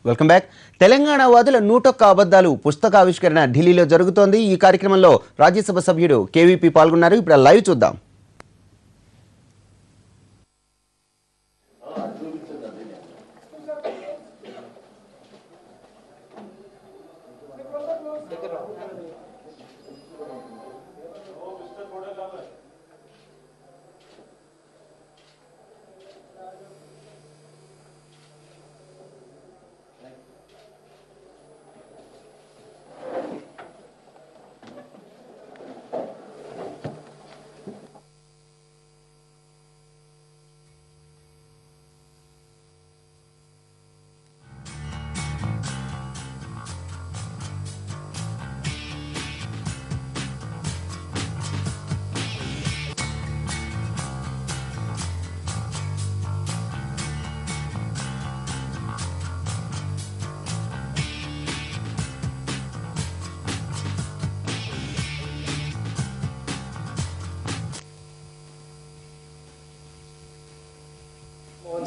Welcome back. Telangana వాదుల 101 అబద్దాలు పుస్తకావిష్కరణ ఢిల్లీలో జరుగుతోంది. ఈ కార్యక్రమంలో రాజ్యసభ సభ్యుడు కేవీపీ పాల్గొన్నారు. ఇప్పుడు లైవ్ చూద్దాం.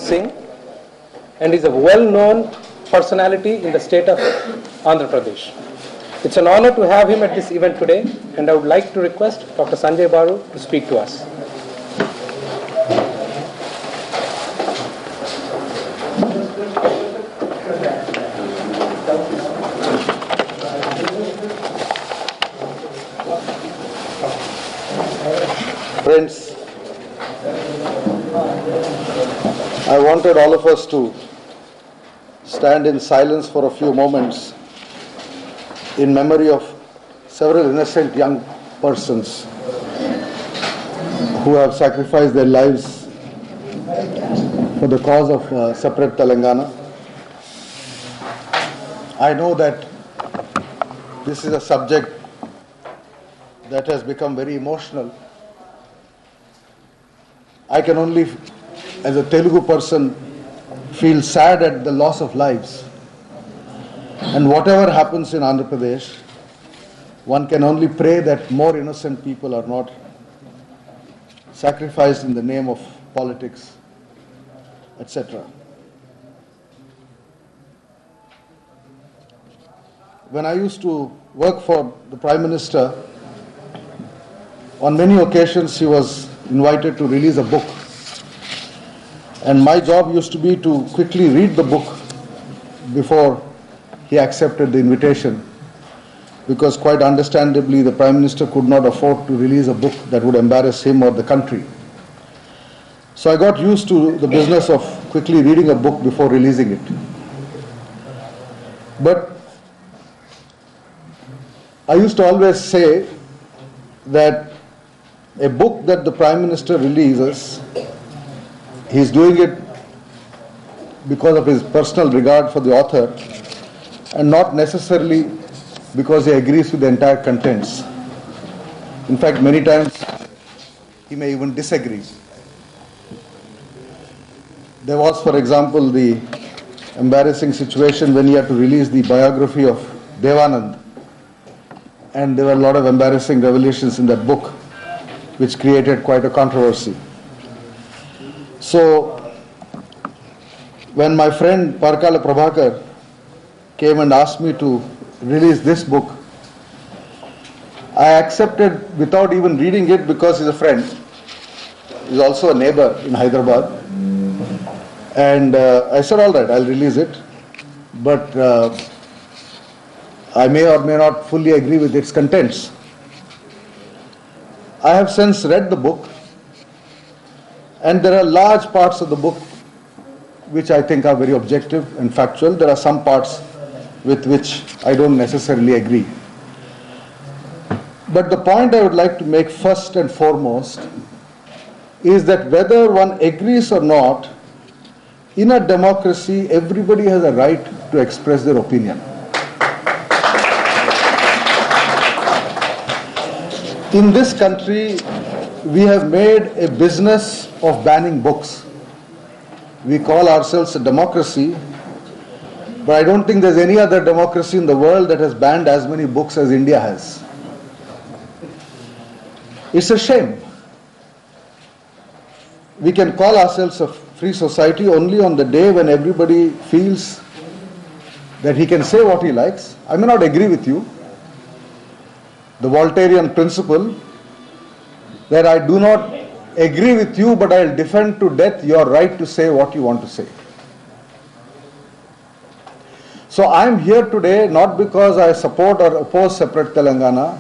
Singh, and is a well-known personality in the state of Andhra Pradesh. It's an honor to have him at this event today, and I would like to request Dr. Sanjay Baru to speak to us. Friends, I wanted all of us to stand in silence for a few moments in memory of several innocent young persons who have sacrificed their lives for the cause of separate Telangana. I know that this is a subject that has become very emotional. I can only, as a Telugu person, feel sad at the loss of lives. And whatever happens in Andhra Pradesh, one can only pray that more innocent people are not sacrificed in the name of politics, etc. When I used to work for the Prime Minister, on many occasions he was invited to release a book. And my job used to be to quickly read the book before he accepted the invitation, because quite understandably the Prime Minister could not afford to release a book that would embarrass him or the country. So I got used to the business of quickly reading a book before releasing it. But I used to always say that a book that the Prime Minister releases, he's doing it because of his personal regard for the author and not necessarily because he agrees with the entire contents. In fact, many times he may even disagree. There was, for example, the embarrassing situation when he had to release the biography of Devanand, and there were a lot of embarrassing revelations in that book which created quite a controversy. So, when my friend Parkala Prabhakar came and asked me to release this book, I accepted without even reading it because he's a friend. He's also a neighbor in Hyderabad. And I said, all right, I'll release it. But I may or may not fully agree with its contents. I have since read the book, and there are large parts of the book which I think are very objective and factual. There are some parts with which I don't necessarily agree. But the point I would like to make first and foremost is that whether one agrees or not, in a democracy, everybody has a right to express their opinion. In this country, we have made a business of banning books. We call ourselves a democracy, but I don't think there's any other democracy in the world that has banned as many books as India has. It's a shame. We can call ourselves a free society only on the day when everybody feels that he can say what he likes. I may not agree with you. The Voltairean principle that I do not agree with you, but I'll defend to death your right to say what you want to say. So I'm here today not because I support or oppose separate Telangana,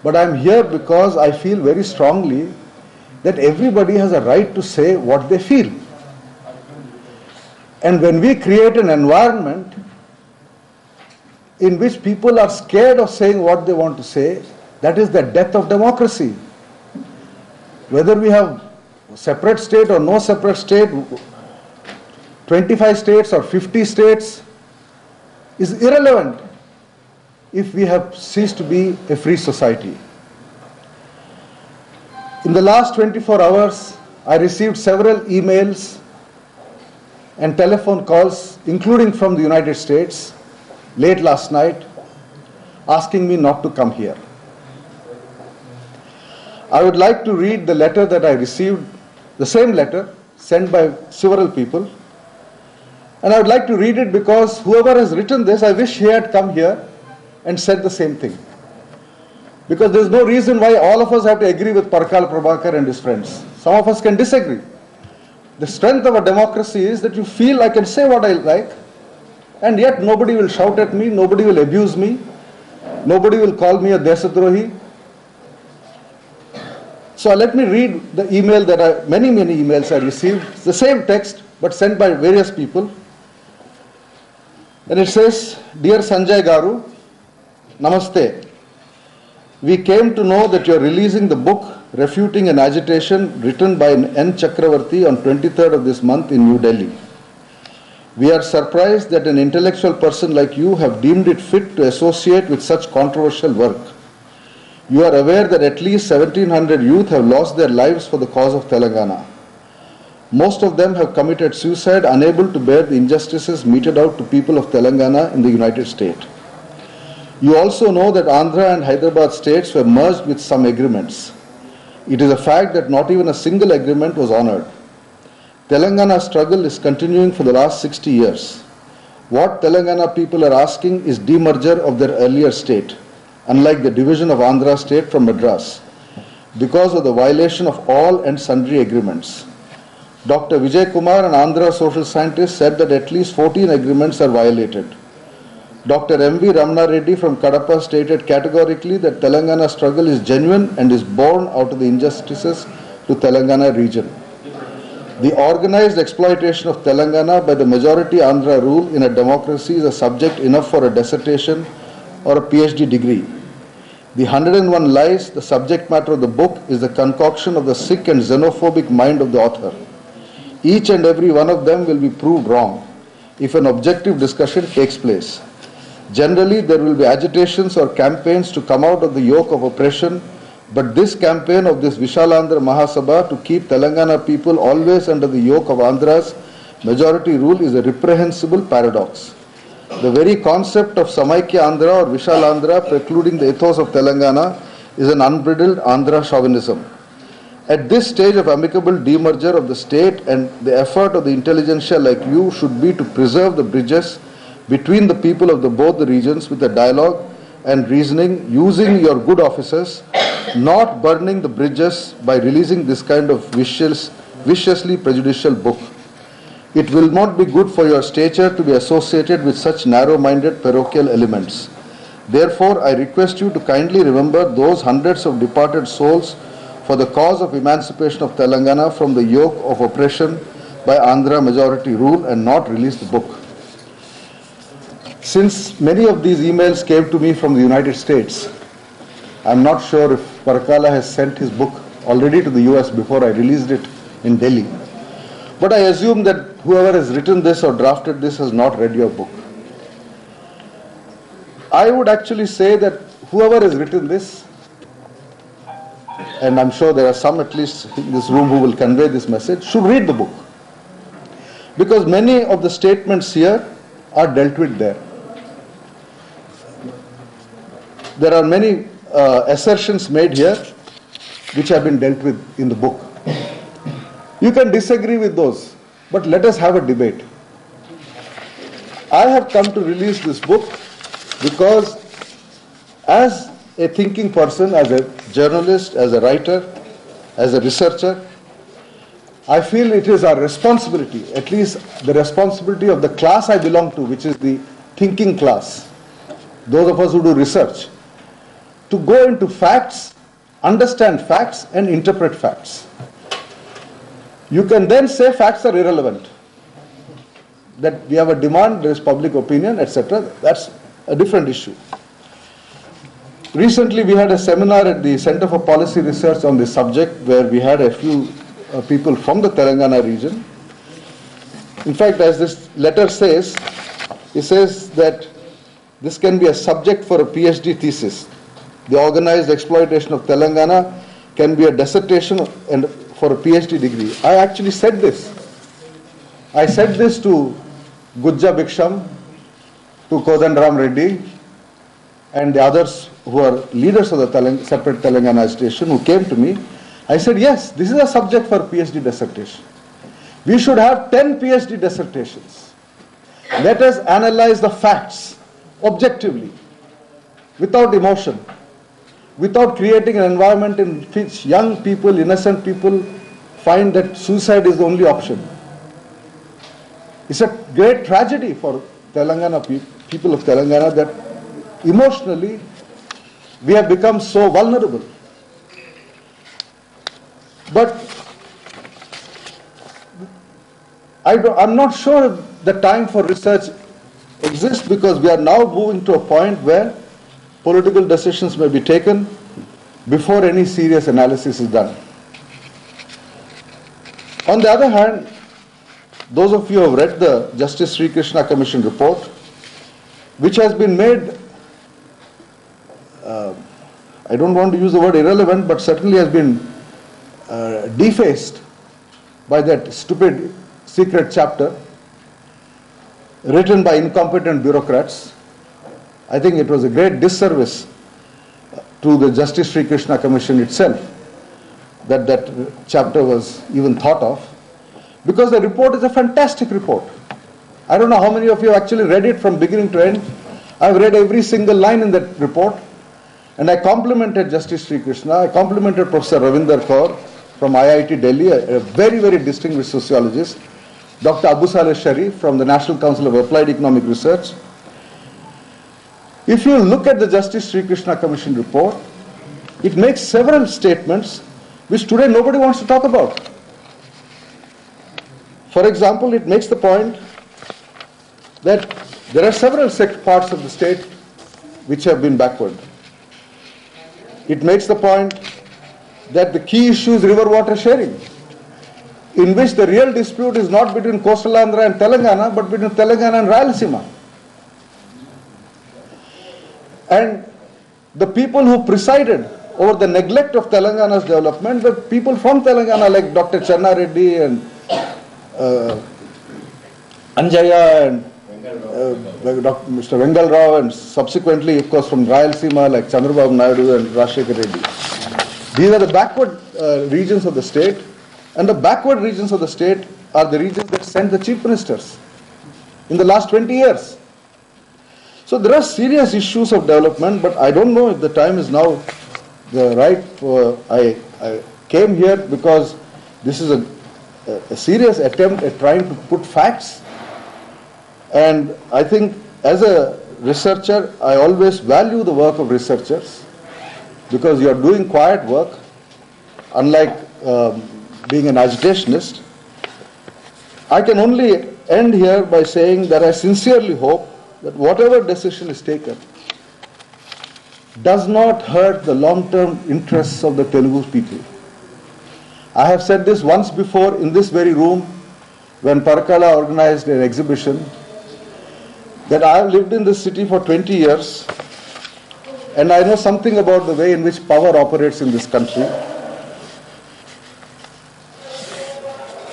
but I'm here because I feel very strongly that everybody has a right to say what they feel. And when we create an environment in which people are scared of saying what they want to say, that is the death of democracy. Whether we have separate state or no separate state, 25 states or 50 states, is irrelevant if we have ceased to be a free society. In the last 24 hours, I received several emails and telephone calls, including from the United States, late last night, asking me not to come here. I would like to read the letter that I received, the same letter sent by several people. And I would like to read it because whoever has written this, I wish he had come here and said the same thing. Because there is no reason why all of us have to agree with Parkal Prabhakar and his friends. Some of us can disagree. The strength of a democracy is that you feel I can say what I like, and yet nobody will shout at me, nobody will abuse me, nobody will call me a Desadrohi. So let me read the email that many emails I received, it's the same text but sent by various people. And it says, Dear Sanjay Garu, Namaste. We came to know that you are releasing the book Refuting an Agitation written by N. Chakravarti on 23rd of this month in New Delhi. We are surprised that an intellectual person like you have deemed it fit to associate with such controversial work. You are aware that at least 1700 youth have lost their lives for the cause of Telangana. Most of them have committed suicide, unable to bear the injustices meted out to people of Telangana in the United States. You also know that Andhra and Hyderabad states were merged with some agreements. It is a fact that not even a single agreement was honored. Telangana's struggle is continuing for the last 60 years. What Telangana people are asking is demerger of their earlier state, unlike the division of Andhra state from Madras, because of the violation of all and sundry agreements. Dr. Vijay Kumar, an Andhra social scientist, said that at least 14 agreements are violated. Dr. M.V. Ramna Reddy from Kadapa stated categorically that Telangana struggle is genuine and is born out of the injustices to Telangana region. The organized exploitation of Telangana by the majority Andhra rule in a democracy is a subject enough for a dissertation or a PhD degree. The 101 Lies, the subject matter of the book, is the concoction of the sick and xenophobic mind of the author. Each and every one of them will be proved wrong if an objective discussion takes place. Generally, there will be agitations or campaigns to come out of the yoke of oppression, but this campaign of this Vishalandhra Mahasabha to keep Telangana people always under the yoke of Andhra's majority rule is a reprehensible paradox. The very concept of Samaikya Andhra or Vishalandhra precluding the ethos of Telangana is an unbridled Andhra chauvinism. At this stage of amicable demerger of the state, and the effort of the intelligentsia like you should be to preserve the bridges between the people of both the regions with a dialogue and reasoning, using your good officers, not burning the bridges by releasing this kind of viciously prejudicial book. It will not be good for your stature to be associated with such narrow-minded parochial elements. Therefore, I request you to kindly remember those hundreds of departed souls for the cause of emancipation of Telangana from the yoke of oppression by Andhra majority rule and not release the book. Since many of these emails came to me from the United States, I'm not sure if Parkala has sent his book already to the US before I released it in Delhi. But I assume that whoever has written this or drafted this has not read your book. I would actually say that whoever has written this, and I'm sure there are some at least in this room who will convey this message, should read the book. Because many of the statements here are dealt with there. There are many assertions made here which have been dealt with in the book. You can disagree with those, but let us have a debate. I have come to release this book because as a thinking person, as a journalist, as a writer, as a researcher, I feel it is our responsibility, at least the responsibility of the class I belong to, which is the thinking class, those of us who do research, to go into facts, understand facts, and interpret facts. You can then say facts are irrelevant, that we have a demand, there is public opinion, etc. That's a different issue. Recently, we had a seminar at the Center for Policy Research on this subject, where we had a few people from the Telangana region. In fact, as this letter says, it says that this can be a subject for a PhD thesis. The organized exploitation of Telangana can be a dissertation and for a PhD degree. I actually said this. I said this to Gujja Biksham, to Kodandaram Reddy, and the others who are leaders of the separate Telangana agitation who came to me. I said, yes, this is a subject for PhD dissertation. We should have 10 PhD dissertations. Let us analyze the facts objectively, without emotion, without creating an environment in which young people, innocent people, find that suicide is the only option. It's a great tragedy for Telangana people of Telangana that emotionally we have become so vulnerable. But I'm not sure if the time for research exists, because we are now moving to a point where political decisions may be taken before any serious analysis is done. On the other hand, those of you who have read the Justice Sri Krishna Commission report, which has been made, I don't want to use the word irrelevant, but certainly has been defaced by that stupid secret chapter written by incompetent bureaucrats. I think it was a great disservice to the Justice Sri Krishna Commission itself that that chapter was even thought of, because the report is a fantastic report. I don't know how many of you have actually read it from beginning to end. I've read every single line in that report, and I complimented Justice Sri Krishna. I complimented Professor Ravinder Kaur from IIT Delhi, a very, very distinguished sociologist, Dr. Abu Saleh Sharif from the National Council of Applied Economic Research. If you look at the Justice Sri Krishna Commission report, it makes several statements which today nobody wants to talk about. For example, it makes the point that there are several parts of the state which have been backward. It makes the point that the key issue is river water sharing, in which the real dispute is not between coastal Andhra and Telangana, but between Telangana and Rayalaseema. And the people who presided over the neglect of Telangana's development were people from Telangana, like Dr. Channa Reddy and Anjaya and Mr. Vengal Rao, and subsequently, of course, from Rayalaseema, like Chandrababu Naidu and Rajshekar Reddy. These are the backward regions of the state, and the backward regions of the state are the regions that sent the chief ministers in the last 20 years. So there are serious issues of development, but I don't know if the time is now the right for, I came here because this is a serious attempt at trying to put facts, and I think as a researcher, I always value the work of researchers, because you are doing quiet work, unlike being an agitationist. I can only end here by saying that I sincerely hope that whatever decision is taken does not hurt the long-term interests of the Telugu people. I have said this once before in this very room when Parakala organized an exhibition, that I have lived in this city for 20 years and I know something about the way in which power operates in this country.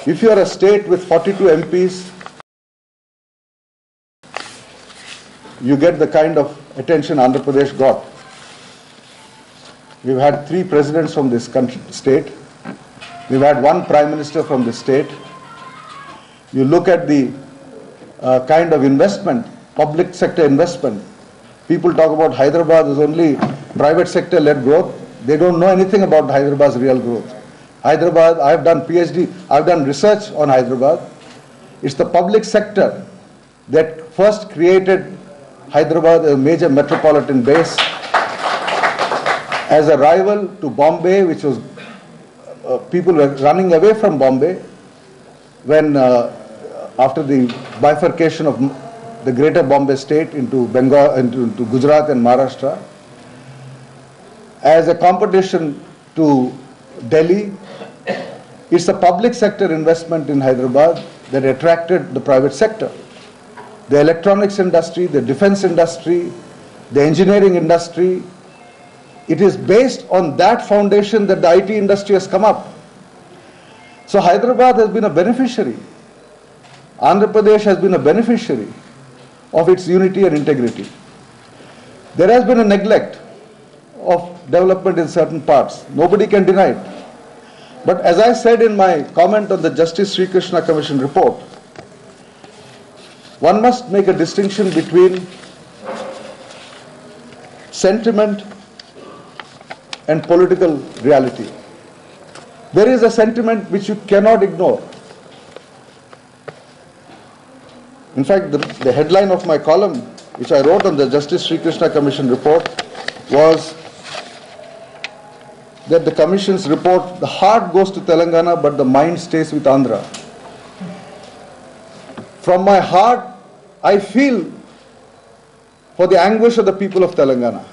If you are a state with 42 MPs, you get the kind of attention Andhra Pradesh got. We've had 3 presidents from this country, state. We've had 1 prime minister from this state. You look at the kind of investment, public sector investment. People talk about Hyderabad as only private sector led growth. They don't know anything about Hyderabad's real growth. Hyderabad, I have done PhD, I have done research on Hyderabad. It's the public sector that first created Hyderabad as a major metropolitan base, as a rival to Bombay, which was, people were running away from Bombay when, after the bifurcation of the greater Bombay state into Bengal, into Gujarat and Maharashtra, as a competition to Delhi. It's the public sector investment in Hyderabad that attracted the private sector. The electronics industry, the defense industry, the engineering industry, it is based on that foundation that the IT industry has come up. So Hyderabad has been a beneficiary. Andhra Pradesh has been a beneficiary of its unity and integrity. There has been a neglect of development in certain parts. Nobody can deny it. But as I said in my comment on the Justice Sri Krishna Commission report, one must make a distinction between sentiment and political reality. There is a sentiment which you cannot ignore. In fact, the headline of my column, which I wrote on the Justice Sri Krishna Commission report, was that the Commission's report, the heart goes to Telangana, but the mind stays with Andhra. From my heart, I feel for the anguish of the people of Telangana.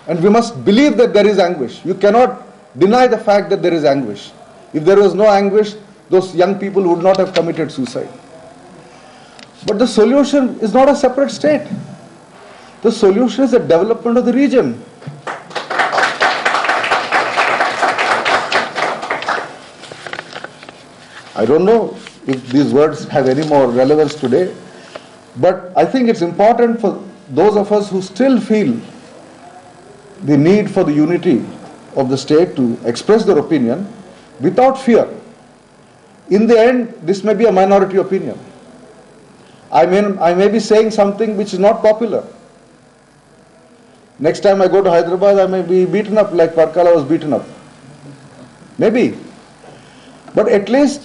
And we must believe that there is anguish. You cannot deny the fact that there is anguish. If there was no anguish, those young people would not have committed suicide. But the solution is not a separate state. The solution is the development of the region. I don't know if these words have any more relevance today, but I think it's important for those of us who still feel the need for the unity of the state to express their opinion without fear. In the end, this may be a minority opinion. I may be saying something which is not popular. Next time I go to Hyderabad, I may be beaten up like Parkala was beaten up. Maybe. But at least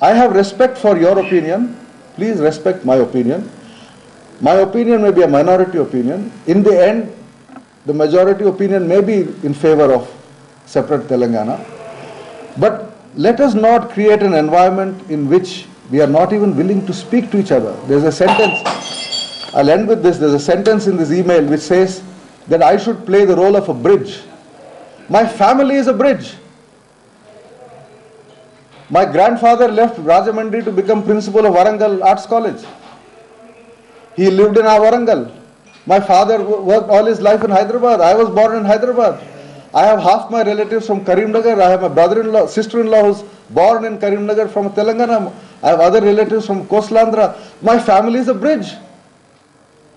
I have respect for your opinion. Please respect my opinion. My opinion may be a minority opinion. In the end, the majority opinion may be in favor of separate Telangana. But let us not create an environment in which we are not even willing to speak to each other. There's a sentence, I'll end with this, there's a sentence in this email which says that I should play the role of a bridge. My family is a bridge. My grandfather left Rajahmundry to become principal of Warangal Arts College. He lived in our Warangal. My father worked all his life in Hyderabad. I was born in Hyderabad. I have half my relatives from Karimnagar. I have my brother-in-law, sister-in-law who's born in Karimnagar from Telangana. I have other relatives from Coastlandra. My family is a bridge.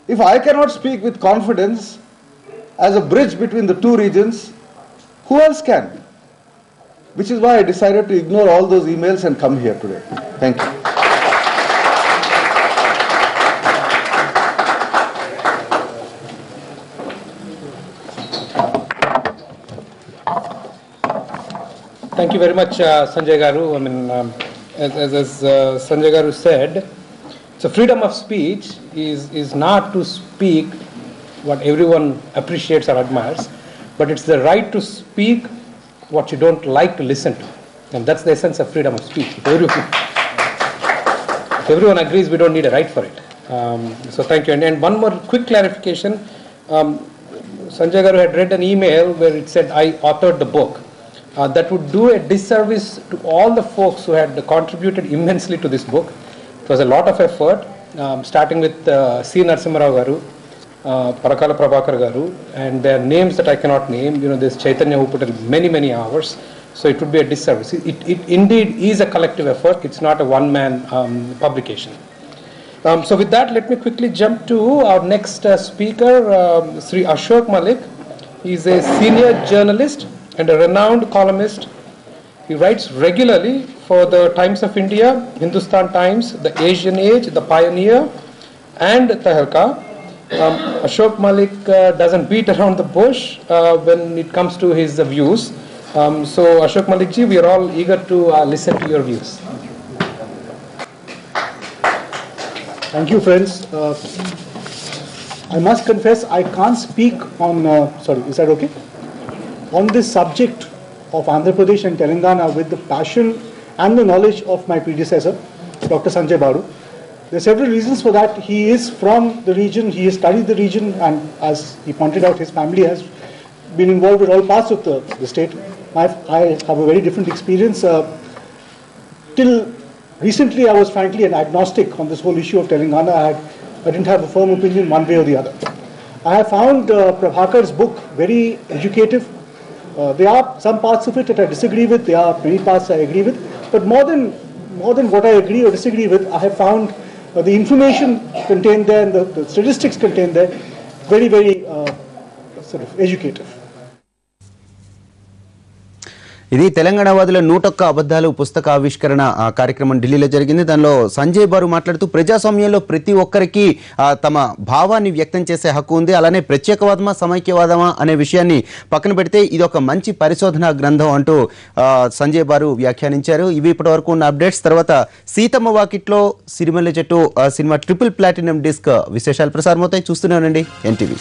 If I cannot speak with confidence as a bridge between the two regions, who else can? Which is why I decided to ignore all those emails and come here today. Thank you. Thank you very much, Sanjay Garu. I mean, as Sanjay Garu said, so freedom of speech is not to speak what everyone appreciates or admires, but it's the right to speak what you don't like to listen to. And that's the essence of freedom of speech. If everyone agrees, we don't need a right for it. So thank you. And one more quick clarification. Sanjay Garu had read an email where it said, I authored the book. That would do a disservice to all the folks who had contributed immensely to this book. It was a lot of effort, starting with C. Narasimharao Garu, Parakala Prabhakar Garu, and their names that I cannot name. You know, there's Chaitanya who put in many, many hours. So it would be a disservice. It indeed is a collective effort. It's not a one-man publication. So with that, let me quickly jump to our next speaker, Sri Ashok Malik. He is a senior journalist and a renowned columnist He writes regularly for the Times of India, Hindustan Times, the Asian Age, the Pioneer, and Taharka. Ashok Malik doesn't beat around the bush when it comes to his views. So Ashok Malik ji, we are all eager to listen to your views. Thank you, friends. I must confess I can't speak on, sorry, is that okay? On this subject of Andhra Pradesh and Telangana with the passion and the knowledge of my predecessor, Dr. Sanjay Baru. There are several reasons for that. He is from the region, he has studied the region, and as he pointed out, his family has been involved with all parts of the state. I have a very different experience. Till recently, I was frankly an agnostic on this whole issue of Telangana. I didn't have a firm opinion one way or the other. I have found Prabhakar's book very educative. There are some parts of it that I disagree with. There are many parts I agree with. But more than what I agree or disagree with, I have found the information contained there and the statistics contained there very, very sort of educative. ఇది తెలంగాణ వాదుల 101 అబద్ధాలు పుస్తక ఆవిష్కరణ కార్యక్రమం ఢిల్లీలో జరిగింది. దానిలో సంజయ్ బారు మాట్లాడుతూ ప్రజాస్వామ్యంలో ప్రతి ఒక్కరికి తమ భావాన్ని వ్యక్తం చేసే హక్కు ఉంది. అలానే ప్రత్యేకవాదమా సమైక్యవాదమా అనే విషయాన్ని పక్కన పెడితే ఇది ఒక మంచి పరిశోధనా గ్రంథం అంటూ సంజయ్ బారు వ్యాఖ్యానించారు. ఇవి ఇప్పటి వరకు ఉన్న అప్డేట్స్. తర్వాత సీతమ్మ వాకిట్లో సిరిమల్లె చెట్టు సినిమా ట్రిపుల్ ప్లాటినం డిస్క్ విశేషాలు ప్రసారమవుతాయి. చూస్తూనే ఉండండి ఎన్టీవీ.